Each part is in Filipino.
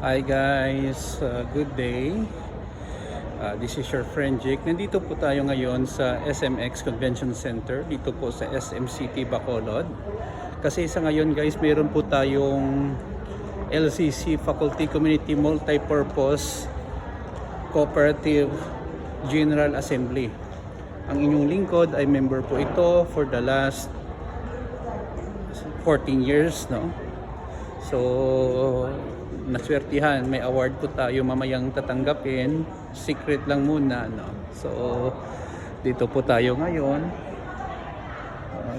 Hi guys, good day. This is your friend Jake. Nandito po tayo ngayon sa SMX Convention Center, dito po sa SM City, Bacolod. Kasi sa ngayon guys, meron po tayong LCC Faculty Community Multipurpose Cooperative General Assembly. Ang inyong lingkod ay member po ito for the last 14 years, no? So, naswertihan, may award po tayo mamayang tatanggapin. Secret lang muna, no? So, dito po tayo ngayon.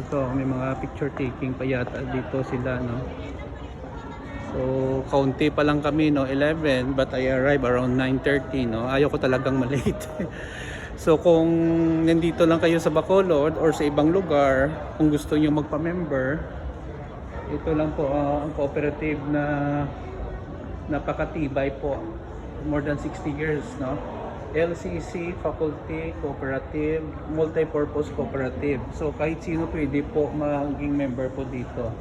Ito, may mga picture taking pa yata dito sila, no? So, kaunti pa lang kami, no? 11, but I arrive around 9:30, no? Ayaw ko talagang malate. So, kung nandito lang kayo sa Bacolod or sa ibang lugar, kung gusto niyo magpa-member, ito lang po ang cooperative na napakatibay po, more than 60 years, no? LCC Faculty Cooperative Multipurpose Cooperative. So kahit sino pwede po maging member po dito.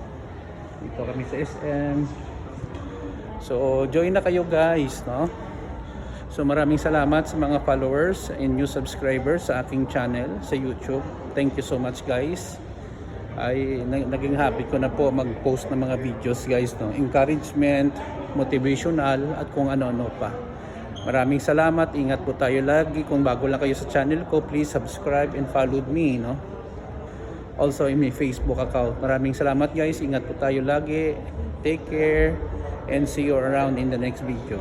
Dito kami sa SM. So join na kayo guys, no? So maraming salamat sa mga followers and new subscribers sa aking channel sa YouTube. Thank you so much guys. Ay naging habit ko na po mag-post ng mga videos guys, no? Encouragement, motivational at kung ano-ano pa. Maraming salamat, ingat po tayo lagi. Kung bago lang kayo sa channel ko, please subscribe and follow me, no? Also in my Facebook account. Maraming salamat guys, ingat po tayo lagi. Take care and see you around in the next video.